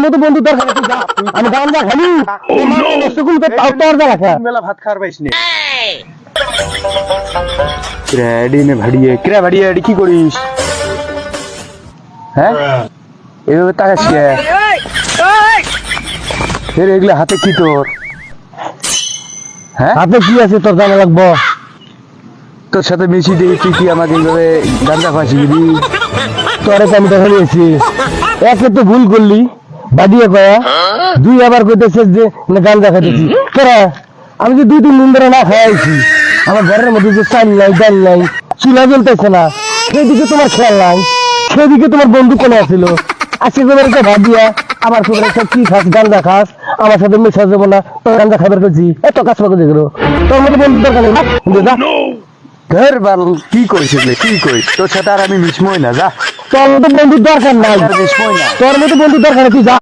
মতো বন্ধু দরকার তুই যা আমি গাঞ্জা খালি সুকুল তো তাও তোর যা রাখা मेला भात खार পাইছনি ক্রেডি নে ভাড়িয়ে এডি কি করিস হ্যাঁ এভাবে তাকাস কে ফের এগুলা হাতে কি তোর হ্যাঁ হাতে কি আছে তোর জানা লাগবো তোর সাথে মিশি দিয়ে তুই কি আমাকে এইভাবে গাঁজা খাওয়াছি দিবি তোরে আমি দেখা দিয়েছি একে তো ভুল করলি বাদিয়ে কয়া দুই আবার কইতেছে যে গাঞ্জা খাইতেছি তোরা আমি যে 2-3 দিন ধরে না খাইছি আমার ঘরের মধ্যে যে চাল নাই ডাল নাই চুলা জ্বলতেছে না সেদিকে তোমার খেয়াল নাই সেদিকে তোমার বন্ধু কোনে আছিল আজকে তোমার একটা ভাবিয়া আবার তোর একটা কি খাস গাঞ্জা খাস আমার সাথে মেশা যাবো না তোর গাঞ্জা খাবার করছি এত কাজ পাকে দেখো তোর মতো বন্ধু দরকার নেই যা ধর বাল কি করিস কি করিস তোর সাথে আর আমি মিশমই না যা তোর মতো বন্ধুর দরকার নাই মিশমই না তোর মতো বন্ধুর দরকার তুই যা